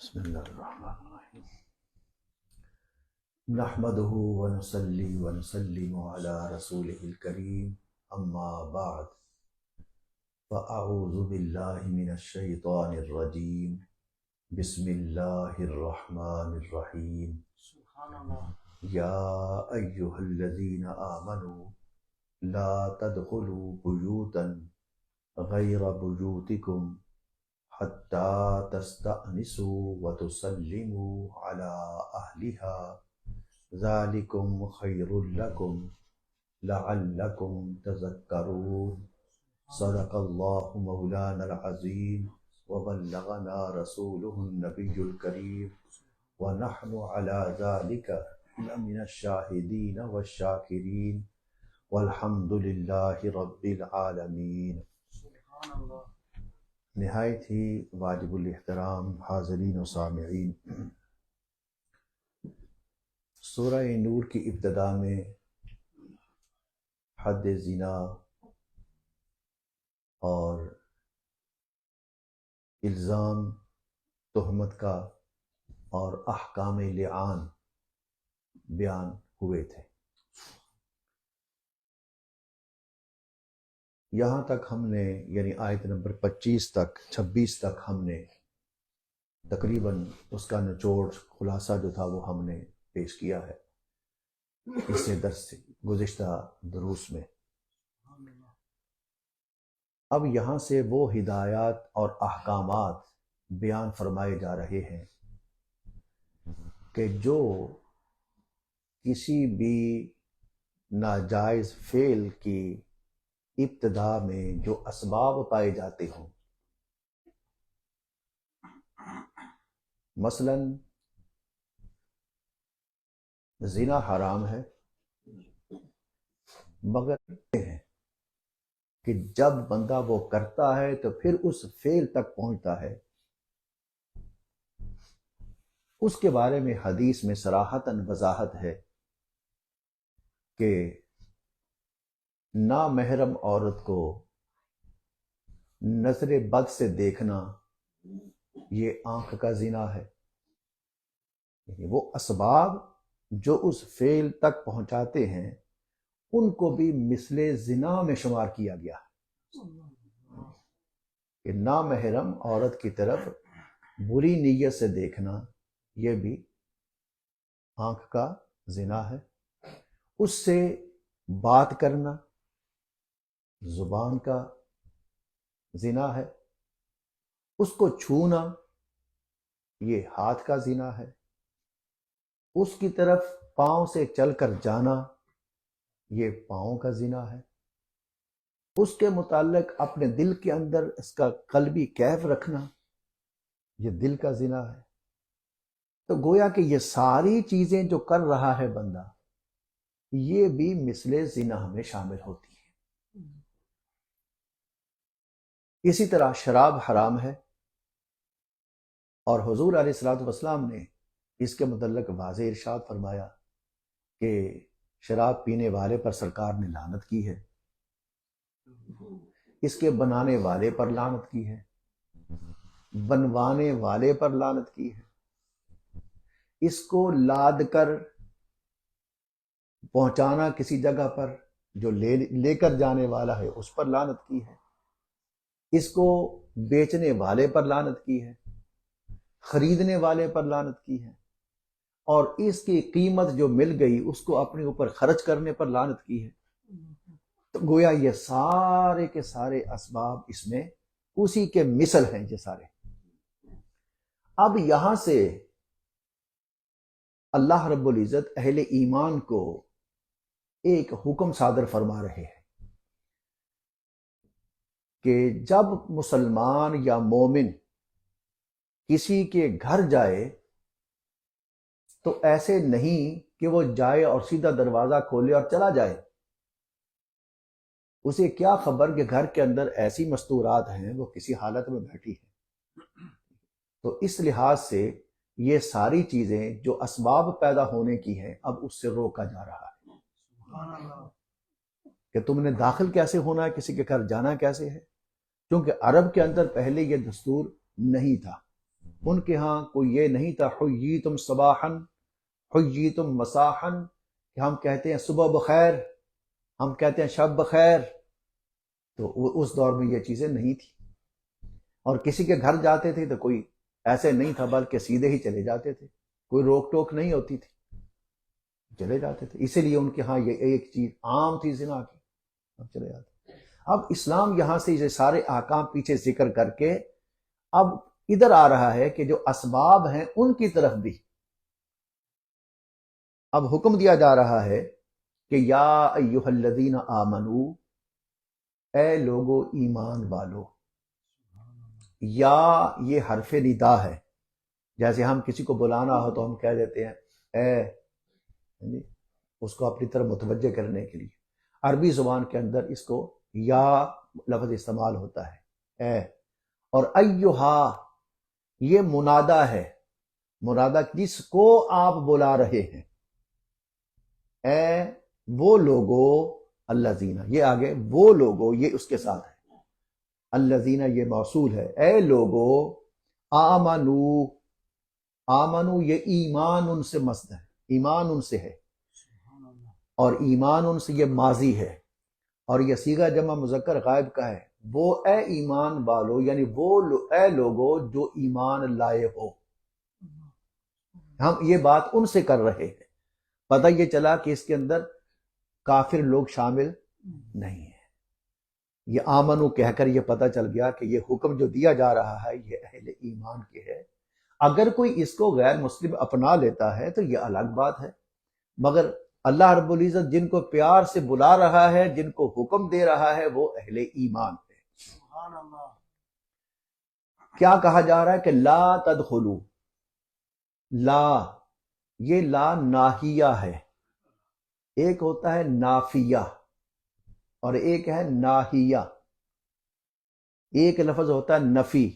بسم اللہ الرحمن الرحیم نحمده ونصلی ونسلم علی رسولہ الکریم اما بعد فاعوذ باللہ من الشیطان الرجیم بسم اللہ الرحمن الرحیم سبحان اللہ. یا ایہا الذین آمنوا لا تدخلوا بیوتا غیر بیوتکم حتی تستأنسوا وتسلموا علی اہلها ذالکم خیر لکم لعلکم تذکرون. صدق اللہ مولانا العظیم وبلغنا رسولہ النبی الکریم ونحن علی ذالک لمن الشاہدین والشاکرین والحمد للہ رب العالمین. سبحان اللہ. نہایت ہی واجب الاحترام حاضرین و سامعین، سورہ نور کی ابتدا میں حد زنا اور الزام تہمت کا اور احکام لعان بیان ہوئے تھے. یہاں تک ہم نے یعنی آیت نمبر 26 تک ہم نے تقریباً اس کا نچوڑ خلاصہ جو تھا وہ ہم نے پیش کیا ہے اس سے درس سے گزشتہ دروس میں. اب یہاں سے وہ ہدایات اور احکامات بیان فرمائے جا رہے ہیں کہ جو کسی بھی ناجائز فعل کی ابتدا میں جو اسباب پائے جاتے ہوں، مثلا زنا حرام ہے، مگر ہے کہ جب بندہ وہ کرتا ہے تو پھر اس فعل تک پہنچتا ہے، اس کے بارے میں حدیث میں صراحتاً وضاحت ہے کہ نامحرم عورت کو نظر بد سے دیکھنا یہ آنکھ کا زنا ہے. وہ اسباب جو اس فعل تک پہنچاتے ہیں ان کو بھی مثل زنا میں شمار کیا گیا کہ نامحرم عورت کی طرف بری نیت سے دیکھنا یہ بھی آنکھ کا زنا ہے. اس سے بات کرنا زبان کا زنا ہے. اس کو چھونا یہ ہاتھ کا زنا ہے. اس کی طرف پاؤں سے چل کر جانا یہ پاؤں کا زنا ہے. اس کے متعلق اپنے دل کے اندر اس کا قلبی کیف رکھنا یہ دل کا زنا ہے. تو گویا کہ یہ ساری چیزیں جو کر رہا ہے بندہ یہ بھی مثل زنا میں شامل ہوتی ہے. اسی طرح شراب حرام ہے اور حضور علیہ الصلوۃ والسلام نے اس کے متعلق واضح ارشاد فرمایا کہ شراب پینے والے پر سرکار نے لعنت کی ہے، اس کے بنانے والے پر لعنت کی ہے، بنوانے والے پر لعنت کی ہے، اس کو لاد کر پہنچانا کسی جگہ پر جو لے کر جانے والا ہے اس پر لعنت کی ہے، اس کو بیچنے والے پر لعنت کی ہے، خریدنے والے پر لعنت کی ہے، اور اس کی قیمت جو مل گئی اس کو اپنے اوپر خرچ کرنے پر لعنت کی ہے. تو گویا یہ سارے کے سارے اسباب اس میں اسی کے مثل ہیں یہ سارے. اب یہاں سے اللہ رب العزت اہل ایمان کو ایک حکم صادر فرما رہے ہیں کہ جب مسلمان یا مومن کسی کے گھر جائے تو ایسے نہیں کہ وہ جائے اور سیدھا دروازہ کھولے اور چلا جائے. اسے کیا خبر کہ گھر کے اندر ایسی مستورات ہیں وہ کسی حالت میں بیٹھی ہیں. تو اس لحاظ سے یہ ساری چیزیں جو اسباب پیدا ہونے کی ہیں اب اس سے روکا جا رہا ہے کہ تم نے داخل کیسے ہونا ہے، کسی کے گھر جانا کیسے ہے. کیونکہ عرب کے اندر پہلے یہ دستور نہیں تھا. ان کے ہاں کوئی یہ نہیں تھا حییتم صباحن حییتم مساحن کہ ہم کہتے ہیں صبح بخیر، ہم کہتے ہیں شب بخیر. تو اس دور میں یہ چیزیں نہیں تھی، اور کسی کے گھر جاتے تھے تو کوئی ایسے نہیں تھا، بلکہ سیدھے ہی چلے جاتے تھے، کوئی روک ٹوک نہیں ہوتی تھی، چلے جاتے تھے. اسی لیے ان کے ہاں یہ ایک چیز عام تھی زنا کی، اب چلے جاتے. اب اسلام یہاں سے یہ سارے احکام پیچھے ذکر کر کے اب ادھر آ رہا ہے کہ جو اسباب ہیں ان کی طرف بھی اب حکم دیا جا رہا ہے کہ یا ایھا الذین آمنو، اے لوگو ایمان والو. یا یہ حرف ندا ہے، جیسے ہم کسی کو بلانا ہو تو ہم کہہ دیتے ہیں اے، اس کو اپنی طرف متوجہ کرنے کے لیے. عربی زبان کے اندر اس کو یا لفظ استعمال ہوتا ہے، اے. اور ایھا یہ منادا ہے، منادا جس کو آپ بلا رہے ہیں. اے وہ لوگو، الذین یہ آگے وہ لوگو یہ اس کے ساتھ ہے، الذین یہ موصول ہے. اے لوگو آمنو، آمنو یہ ایمان ان سے مصدر ہے، ایمان ان سے ہے، اور ایمان ان سے یہ ماضی ہے، اور یہ صیغہ جمع مذکر غائب کا ہے. وہ اے ایمان والو یعنی وہ اے لوگو جو ایمان لائے ہو. ہم یہ بات ان سے کر رہے ہیں. پتہ یہ چلا کہ اس کے اندر کافر لوگ شامل نہیں ہیں. یہ آمنو کہہ کر یہ پتہ چل گیا کہ یہ حکم جو دیا جا رہا ہے یہ اہل ایمان کے ہے. اگر کوئی اس کو غیر مسلم اپنا لیتا ہے تو یہ الگ بات ہے، مگر اللہ رب العزت جن کو پیار سے بلا رہا ہے، جن کو حکم دے رہا ہے، وہ اہل ایمان ہے. سبحان اللہ. کیا کہا جا رہا ہے کہ لا تدخلوا، لا یہ لا ناہیہ ہے، ایک ہوتا ہے نافیہ اور ایک ہے ناہیہ. ایک لفظ ہوتا ہے نفی،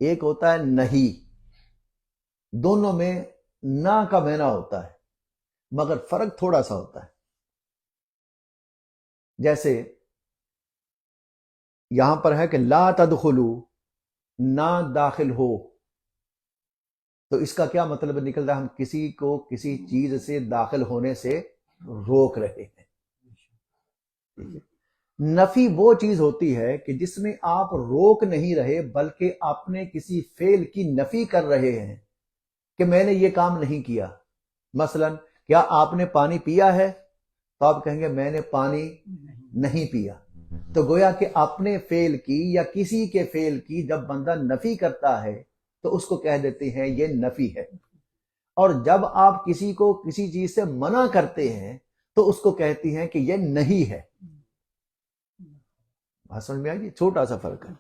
ایک ہوتا ہے نہیں. دونوں میں نہ کا معنی ہوتا ہے مگر فرق تھوڑا سا ہوتا ہے. جیسے یہاں پر ہے کہ لا تدخلوا، نہ داخل ہو، تو اس کا کیا مطلب نکل رہا ہے؟ ہم کسی کو کسی چیز سے داخل ہونے سے روک رہے ہیں. نفی وہ چیز ہوتی ہے کہ جس میں آپ روک نہیں رہے بلکہ اپنے کسی فعل کی نفی کر رہے ہیں کہ میں نے یہ کام نہیں کیا. مثلا کیا آپ نے پانی پیا ہے؟ تو آپ کہیں گے میں نے پانی نہیں پیا. تو گویا کہ اپنے فعل کی یا کسی کے فعل کی جب بندہ نفی کرتا ہے تو اس کو کہہ دیتے ہیں یہ نفی ہے. اور جب آپ کسی کو کسی چیز سے منع کرتے ہیں تو اس کو کہتی ہیں کہ یہ نہیں ہے. بات سمجھ میں آئی؟ چھوٹا سا فرق ہے.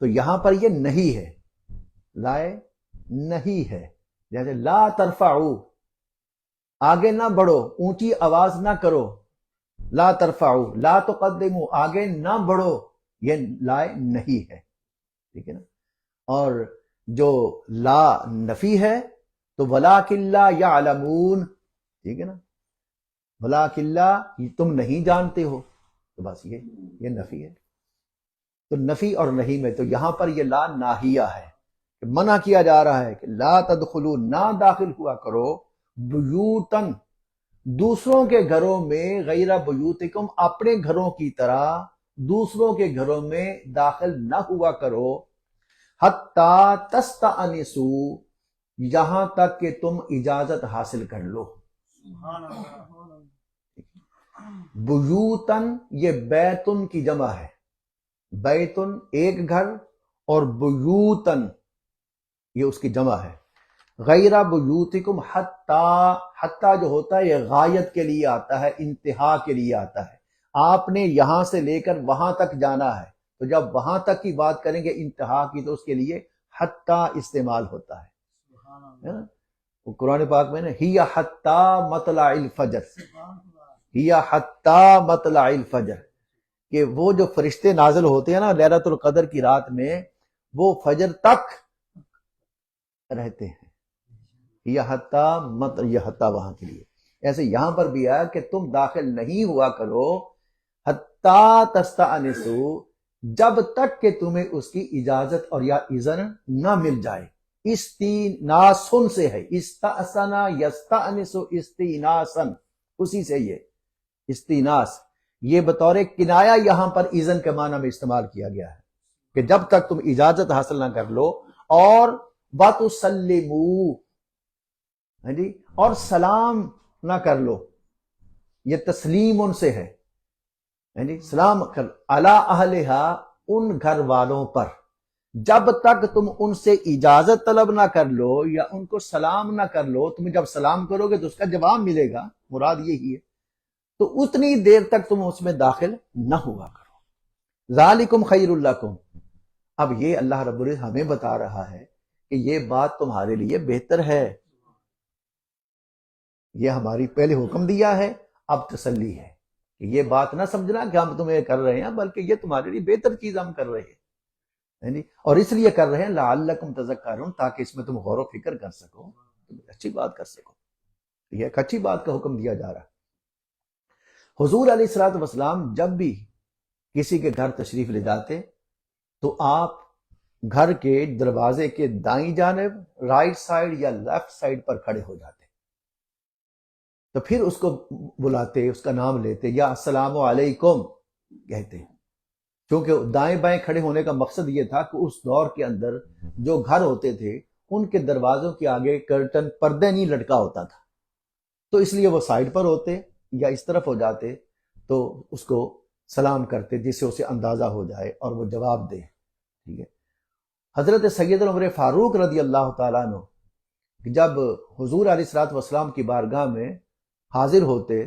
تو یہاں پر یہ نہیں ہے، لائے نہیں ہے. جیسے لا ترفعوا، آگے نہ بڑھو، اونچی آواز نہ کرو. لا ترفعوا، لا تقدموا، آگے نہ بڑھو، یہ لائے نہیں ہے. ٹھیک ہے نا. اور جو لا نفی ہے تو وَلَٰكِن لَّا يَعْلَمُونَ، ٹھیک ہے نا. وَلَٰكِن لَّا تم نہیں جانتے ہو، تو بس یہ نفی ہے. تو نفی اور نہیں میں تو یہاں پر یہ لا ناہیہ ہے کہ منع کیا جا رہا ہے کہ لا تدخلوا، نہ داخل ہوا کرو، بیوتن دوسروں کے گھروں میں، غیر بیوتکم اپنے گھروں کی طرح دوسروں کے گھروں میں داخل نہ ہوا کرو، حتی تستأنسوا یہاں تک کہ تم اجازت حاصل کر لو. سبحان اللہ. بیوتن یہ بیتن کی جمع ہے، بیتن ایک گھر اور بیوتن یہ اس کی جمع ہے. غیر بیوتکم حتی جو ہوتا ہے یہ غایت کے لیے آتا ہے، انتہا کے لیے آتا ہے. آپ نے یہاں سے لے کر وہاں تک جانا ہے تو جب وہاں تک کی بات کریں گے انتہا کی تو اس کے لیے حتی استعمال ہوتا ہے. قرآن پاک میں نا ہی حتی مطلع الفجر، ہی حتی مطلع الفجر، کہ وہ جو فرشتے نازل ہوتے ہیں نا لیلۃ القدر کی رات میں وہ فجر تک رہتے ہیں. یہ حتی یہ حتی وہاں کے لیے. ایسے یہاں پر بھی ہے کہ تم داخل نہیں ہوا کرو حتی تستأنسوا جب تک کہ تمہیں اس کی اجازت اور یا اذن نہ مل جائے. استیناسن سے ہے، استأسنا یستأنس استیناسن، اسی سے یہ استیناس، یہ بطور کنایا یہاں پر اذن کے معنی میں استعمال کیا گیا ہے کہ جب تک تم اجازت حاصل نہ کر لو، اور وَتُسَلِّمُوا، ہاں جی، اور سلام نہ کر لو، یہ تسلیم ان سے ہے، ہاں جی، سلام کر علی اہلہا، ان گھر والوں پر، جب تک تم ان سے اجازت طلب نہ کر لو یا ان کو سلام نہ کر لو، تم جب سلام کرو گے تو اس کا جواب ملے گا، مراد یہی ہے، تو اتنی دیر تک تم اس میں داخل نہ ہوا کرو۔ ذالکم خیر لکم، اب یہ اللہ رب العزت ہمیں بتا رہا ہے کہ یہ بات تمہارے لیے بہتر ہے، یہ ہماری پہلے حکم دیا ہے، اب تسلی ہے کہ یہ بات نہ سمجھنا کہ ہم تمہیں کر رہے ہیں، بلکہ یہ تمہارے لیے بہتر چیز ہم کر رہے ہیں، یعنی اور اس لیے کر رہے ہیں لعلکم تذکرون، تاکہ اس میں تم غور و فکر کر سکو، تم اچھی بات کر سکو، یہ ایک اچھی بات کا حکم دیا جا رہا ہے۔ حضور علیہ الصلوۃ والسلام جب بھی کسی کے گھر تشریف لے جاتے تو آپ گھر کے دروازے کے دائیں جانب، رائٹ سائڈ یا لیفٹ سائڈ پر کھڑے ہو جاتے، تو پھر اس کو بلاتے، اس کا نام لیتے، یا السلام علیکم کہتے، کیونکہ دائیں بائیں کھڑے ہونے کا مقصد یہ تھا کہ اس دور کے اندر جو گھر ہوتے تھے ان کے دروازوں کے آگے کرٹن، پردے نہیں لٹکا ہوتا تھا، تو اس لیے وہ سائڈ پر ہوتے یا اس طرف ہو جاتے تو اس کو سلام کرتے جس سے اسے اندازہ ہو جائے اور وہ جواب دے، ٹھیک ہے۔ حضرت سیدنا عمر فاروق رضی اللہ تعالیٰ عنہ جب حضور علیہ الصلوۃ والسلام کی بارگاہ میں حاضر ہوتے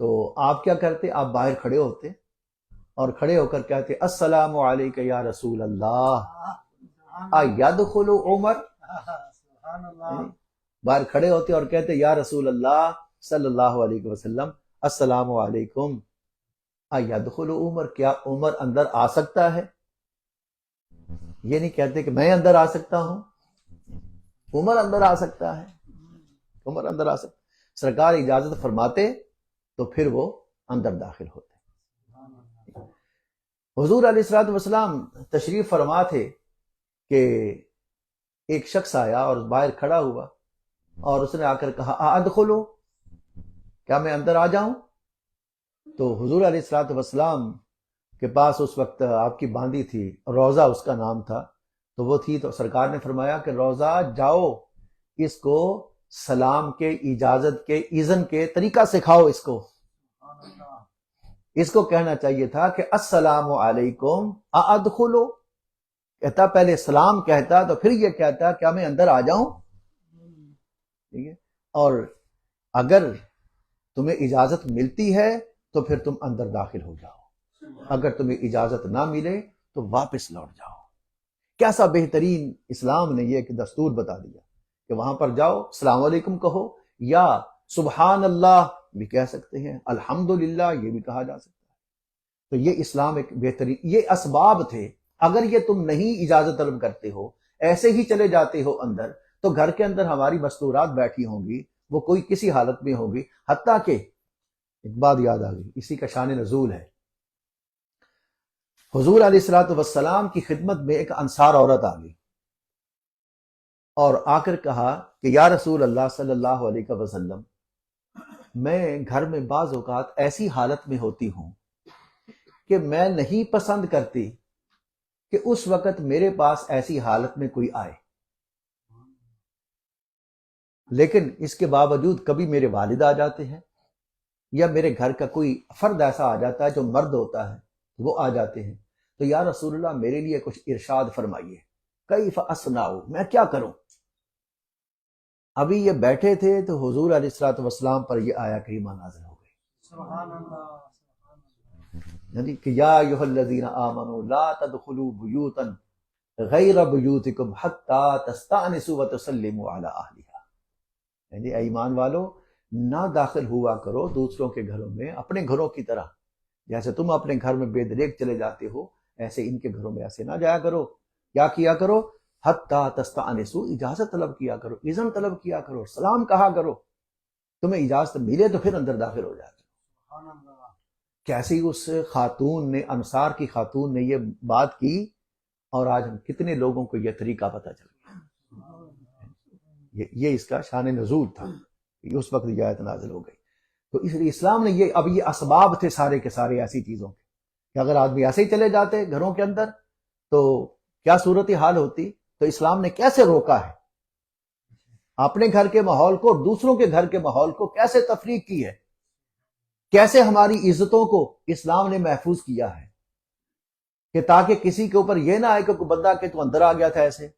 تو آپ کیا کرتے، آپ باہر کھڑے ہوتے اور کھڑے ہو کر کہتے السلام علیکم یا رسول اللہ ایدخل عمر، سبحان اللہ، باہر کھڑے ہوتے اور کہتے یا رسول اللہ صلی اللہ علیہ وسلم السلام علیکم ایدخل عمر، کیا عمر اندر آ سکتا ہے؟ یہ نہیں کہتے کہ میں اندر آ سکتا ہوں، عمر اندر آ سکتا ہے، عمر اندر آ سکتا، سرکار اجازت فرماتے تو پھر وہ اندر داخل ہوتے۔ حضور علیہ الصلوۃ والسلام تشریف فرما تھے کہ ایک شخص آیا اور باہر کھڑا ہوا اور اس نے آ کر کہا ادخلو، کیا میں اندر آ جاؤں؟ تو حضور علیہ الصلوۃ والسلام کے پاس اس وقت آپ کی باندی تھی، روزہ اس کا نام تھا، تو وہ تھی، تو سرکار نے فرمایا کہ روزہ جاؤ، اس کو سلام کے، اجازت کے، اذن کے طریقہ سکھاؤ، اس کو کہنا چاہیے تھا کہ السلام علیکم ادخلو، کہتا پہلے سلام کہتا تو پھر یہ کہتا کیا میں اندر آ جاؤں، ٹھیک ہے، اور اگر تمہیں اجازت ملتی ہے تو پھر تم اندر داخل ہو جاؤ، اگر تمہیں اجازت نہ ملے تو واپس لوٹ جاؤ۔ کیسا بہترین اسلام نے یہ ایک دستور بتا دیا کہ وہاں پر جاؤ، السلام علیکم کہو، یا سبحان اللہ بھی کہہ سکتے ہیں، الحمدللہ یہ بھی کہا جا سکتا ہے۔ تو یہ اسلام ایک بہترین، یہ اسباب تھے، اگر یہ تم نہیں اجازت طلب کرتے ہو، ایسے ہی چلے جاتے ہو اندر، تو گھر کے اندر ہماری مستورات بیٹھی ہوں گی، وہ کوئی کسی حالت میں ہوگی، حتیٰ کہ ایک بات یاد آ گئی، اسی کا شان نزول ہے، حضور علیہ الصلوۃ والسلام کی خدمت میں ایک انصار عورت آ گئی اور آ کر کہا کہ یا رسول اللہ صلی اللہ علیہ وسلم، میں گھر میں بعض اوقات ایسی حالت میں ہوتی ہوں کہ میں نہیں پسند کرتی کہ اس وقت میرے پاس ایسی حالت میں کوئی آئے، لیکن اس کے باوجود کبھی میرے والد آ جاتے ہیں یا میرے گھر کا کوئی فرد ایسا آ جاتا ہے جو مرد ہوتا ہے، وہ آ جاتے ہیں، تو یا رسول اللہ میرے لیے کچھ ارشاد فرمائیے، کیف اصنع، میں کیا کروں؟ ابھی یہ بیٹھے تھے تو حضور علیہ الصلوۃ والسلام پر یہ آیا کریمہ نازل ہو گئی، سبحان اللہ، یعنی کہ یا ایھا الذین آمنوا لا تدخلوا بیوتا غیر بیوتکم حتی تستأنسوا وتسلموا علی اہلہا، یعنی اے ایمان والو، نہ داخل ہوا کرو دوسروں کے گھروں میں اپنے گھروں کی طرح، جیسے تم اپنے گھر میں بے دریغ چلے جاتے ہو، ایسے ان کے گھروں میں ایسے نہ جایا کرو، کیا کیا کرو، حتی تستأنسوا، اجازت طلب کیا کرو، اذن طلب کیا کرو، سلام کہا کرو، تمہیں اجازت ملے تو پھر اندر داخل ہو جاتے۔ سبحان اللہ، کیسی اس خاتون نے، انصار کی خاتون نے یہ بات کی، اور آج ہم کتنے لوگوں کو یہ طریقہ پتہ چل گیا، یہ اس کا شان نزول تھا، اس وقت یہ آیت نازل ہو گئی۔ تو اس لیے اسلام نے یہ اسباب تھے سارے کے سارے ایسی چیزوں کے کہ اگر آدمی ایسے ہی چلے جاتے گھروں کے اندر تو کیا صورت حال ہوتی۔ تو اسلام نے کیسے روکا ہے اپنے گھر کے ماحول کو اور دوسروں کے گھر کے ماحول کو، کیسے تفریق کی ہے، کیسے ہماری عزتوں کو اسلام نے محفوظ کیا ہے کہ تاکہ کسی کے اوپر یہ نہ آئے کہ کوئی بندہ کہ تو اندر آ گیا تھا ایسے،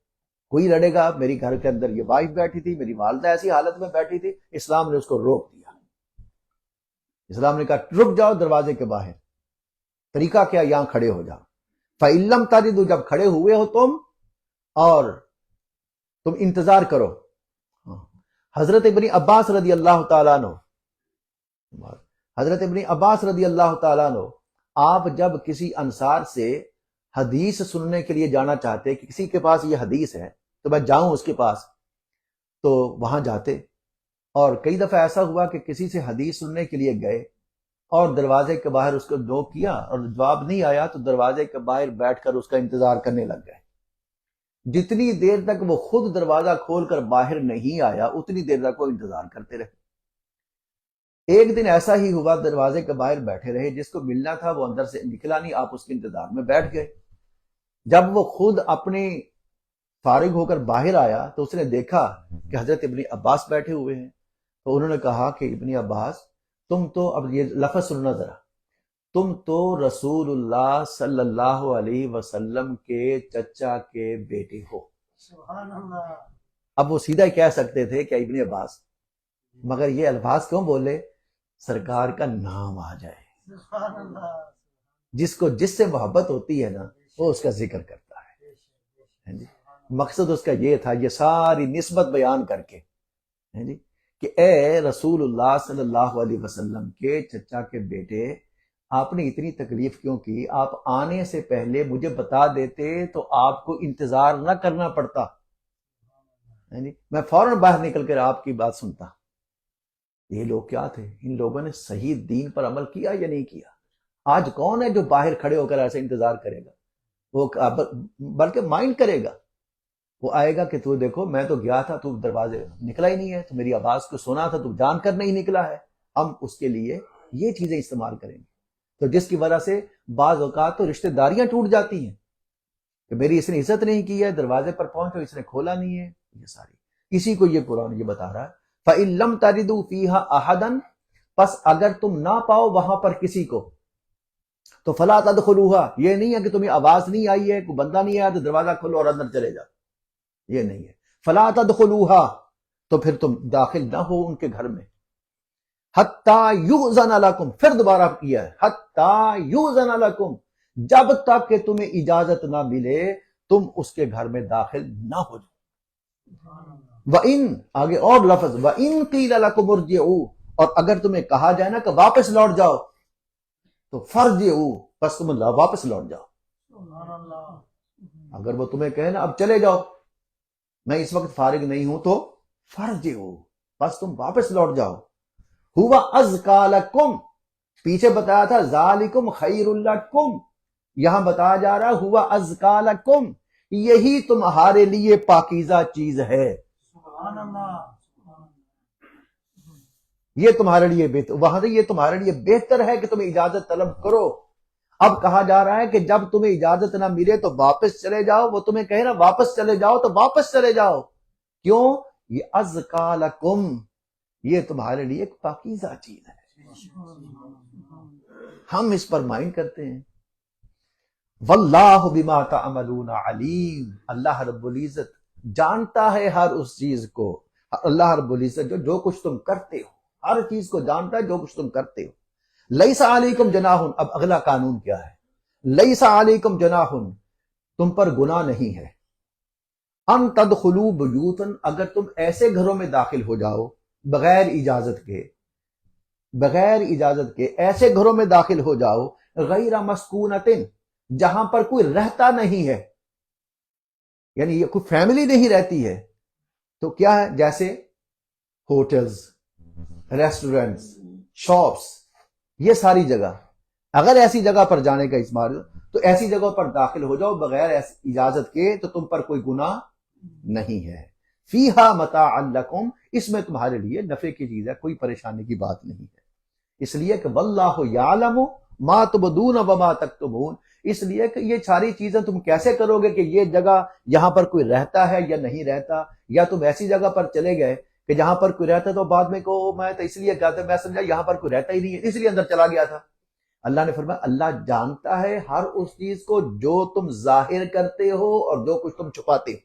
کوئی لڑے گا میری گھر کے اندر یہ وائف بیٹھی تھی، میری والدہ ایسی حالت میں بیٹھی تھی، اسلام نے اس کو روک دیا۔ اسلام نے کہا رک جاؤ دروازے کے باہر، طریقہ کیا، یہاں کھڑے ہو جاؤ۔ فَإِلَّمْ تَجِدُوا، جب کھڑے ہوئے ہو تم اور تم انتظار کرو۔ حضرت ابن عباس رضی اللہ تعالیٰ عنہ، حضرت ابن عباس رضی اللہ تعالیٰ عنہ، آپ جب کسی انصار سے حدیث سننے کے لیے جانا چاہتے کہ کسی کے پاس یہ حدیث ہے تو میں جاؤں اس کے پاس، تو وہاں جاتے۔ اور کئی دفعہ ایسا ہوا کہ کسی سے حدیث سننے کے لیے گئے اور دروازے کے باہر اس کو نوک کیا اور جواب نہیں آیا تو دروازے کے باہر بیٹھ کر اس کا انتظار کرنے لگ گئے۔ جتنی دیر تک وہ خود دروازہ کھول کر باہر نہیں آیا اتنی دیر تک وہ انتظار کرتے رہے۔ ایک دن ایسا ہی ہوا، دروازے کے باہر بیٹھے رہے، جس کو ملنا تھا وہ اندر سے نکلا نہیں، آپ اس کے انتظار میں بیٹھ گئے۔ جب وہ خود اپنے فارغ ہو کر باہر آیا تو اس نے دیکھا کہ حضرت ابن عباس بیٹھے ہوئے ہیں، تو انہوں نے کہا کہ ابن عباس تم تو، اب یہ لفظ سننا ذرا، تم تو رسول اللہ صلی اللہ علیہ وسلم کے چچا کے بیٹے ہو۔ سبحان اللہ۔ اب وہ سیدھا کہہ سکتے تھے کہ ابن عباس، مگر یہ الفاظ کیوں بولے؟ سرکار کا نام آ جائے، سبحان اللہ۔ جس کو جس سے محبت ہوتی ہے نا وہ اس کا ذکر کرتا ہے۔ مقصد اس کا یہ تھا، یہ ساری نسبت بیان کر کے کہ اے رسول اللہ صلی اللہ علیہ وسلم کے چچا کے بیٹے، آپ نے اتنی تکلیف کیوں کی؟ آپ آنے سے پہلے مجھے بتا دیتے تو آپ کو انتظار نہ کرنا پڑتا، میں فوراً باہر نکل کر آپ کی بات سنتا۔ یہ لوگ کیا تھے؟ ان لوگوں نے صحیح دین پر عمل کیا یا نہیں کیا؟ آج کون ہے جو باہر کھڑے ہو کر ایسے انتظار کرے گا؟ وہ بلکہ مائنڈ کرے گا، وہ آئے گا کہ تو دیکھو میں تو گیا تھا، تو دروازے نکلا ہی نہیں ہے، تو میری آواز کو سنا تھا، تو جان کر نہیں نکلا ہے۔ ہم اس کے لیے یہ چیزیں استعمال کریں گے، تو جس کی وجہ سے بعض اوقات تو رشتہ داریاں ٹوٹ جاتی ہیں کہ میری اس نے عزت نہیں کی ہے، دروازے پر پہنچو اس نے کھولا نہیں ہے، یہ ساری اسی کو یہ قرآن یہ بتا رہا ہے۔ فَإِن لَمْ تَجِدُوا فِيهَا أَحَدًا، پس اگر تم نہ پاؤ وہاں پر کسی کو، تو فَلَا تَدْخُلُوهَا، یہ نہیں ہے کہ تمہیں آواز نہیں آئی ہے، کوئی بندہ نہیں آیا تو دروازہ کھولو اور اندر چلے جاؤ، یہ نہیں ہے۔ فَلَا تَدْخُلُوهَا، تو پھر تم داخل نہ ہو ان کے گھر میں، حَتَّى يُؤْذَنَ لَكُمْ، پھر دوبارہ کیا ہے، حَتَّى يُؤْذَنَ لَكُمْ، جب تک کہ تمہیں اجازت نہ ملے تم اس کے گھر میں داخل نہ ہو جاؤ۔ وَإِن، آگے اور لفظ، وَإِن قِيلَ لَكُمُ ارْجِعُوا، اور اگر تمہیں کہا جائے نا کہ واپس لوٹ جاؤ، تو فَارْجِعُوا، پس تم واپس لوٹ جاؤ۔ سبحان اللہ۔ اگر وہ تمہیں کہے نا اب چلے جاؤ، میں اس وقت فارغ نہیں ہوں، تو فَارْجِعُوا، پس تم واپس لوٹ جاؤ۔ ہُوَ أَزْكَىٰ لَكُمْ، پیچھے بتایا تھا ذَلِكُمْ خَيْرٌ لَكُمْ، یہاں بتایا جا رہا ہُوَ أَزْكَىٰ لَكُمْ، یہی تمہارے لیے پاکیزہ چیز ہے، سبحان اللہ۔ یہ تمہارے لیے بہتر، وہاں سے یہ تمہارے لیے بہتر ہے کہ تم اجازت طلب کرو۔ اب کہا جا رہا ہے کہ جب تمہیں اجازت نہ ملے تو واپس چلے جاؤ، وہ تمہیں کہے نا واپس چلے جاؤ تو واپس چلے جاؤ، کیوں؟ یہ ازکا لکم، یہ تمہارے لیے ایک پاکیزہ چیز ہے۔ ہم اس پر مائنڈ کرتے ہیں۔ واللہ بما تعملون علیم، اللہ رب العزت جانتا ہے ہر اس چیز کو، اللہ رب العزت جو کچھ تم کرتے ہو، ہر چیز کو جانتا ہے جو کچھ تم کرتے ہو۔ لیس علیکم جناح، اب اگلا قانون کیا ہے؟ لیس علیکم جناح، تم پر گناہ نہیں ہے، ان تدخلوا بیوتا، اگر تم ایسے گھروں میں داخل ہو جاؤ بغیر اجازت کے ایسے گھروں میں داخل ہو جاؤ، غیر مسکونۃ، جہاں پر کوئی رہتا نہیں ہے، یعنی یہ کوئی فیملی نہیں رہتی ہے، تو کیا ہے؟ جیسے ہوٹلز، ریسٹورنٹس، شاپس، یہ ساری جگہ، اگر ایسی جگہ پر جانے کا استعمال تو ایسی جگہوں پر داخل ہو جاؤ بغیر اجازت کے، تو تم پر کوئی گناہ نہیں ہے۔ فیہا متاع لکم، اس میں تمہارے لیے نفع کی چیز ہے، کوئی پریشانی کی بات نہیں ہے، اس لیے کہ واللہ یعلم ما تبدون وما تکتمون، اس لیے کہ یہ ساری چیزیں تم کیسے کرو گے کہ یہ جگہ یہاں پر کوئی رہتا ہے یا نہیں رہتا، یا تم ایسی جگہ پر چلے گئے کہ جہاں پر کوئی رہتا ہے تو بعد میں کہو میں تو اس لیے کہتا میں سمجھا یہاں پر کوئی رہتا ہی نہیں ہے اس لیے اندر چلا گیا تھا۔ اللہ نے فرمایا اللہ جانتا ہے ہر اس چیز کو جو تم ظاہر کرتے ہو اور جو کچھ تم چھپاتے ہو۔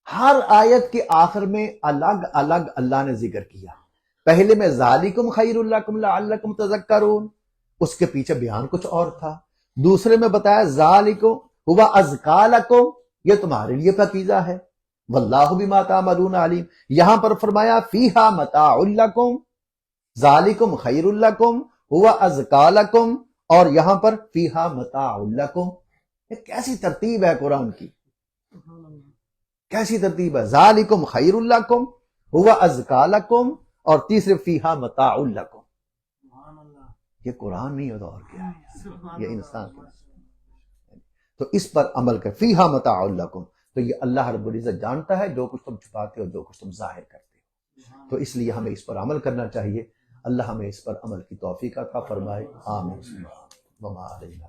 ہر آیت کے آخر میں الگ الگ اللہ نے ذکر کیا، پہلے میں ذالکم خیر لکم لعلکم تذکرون، اس کے پیچھے بیان کچھ اور تھا، دوسرے میں بتایا ذالکم ہوا ازکا لکم، یہ تمہارے لیے پاکیزہ ہے، واللہ بما تعملون علیم، یہاں پر فرمایا فیہا متاع لکم ذالکم خیر لکم ہوا ازکا لکم، اور یہاں پر فیہا متاع لکم۔ یہ کیسی ترتیب ہے قرآن کی، کیسی ترتیب ہے، ذالکم خیر لکم ہوا ازکا لکم، اور تیسرے فیہا متاع لکم۔ یہ قرآن نہیں ہوتا اور کیا ہے، یہ انسان کا، تو اس پر عمل کر، فیہا متاع لکم، تو یہ اللہ رب العزت جانتا ہے جو کچھ تم چھپاتے ہو جو کچھ تم ظاہر کرتے ہو، تو اس لیے ہمیں اس پر عمل کرنا چاہیے۔ اللہ ہمیں اس پر عمل کی توفیق عطا فرمائے، آمین۔ وما علینا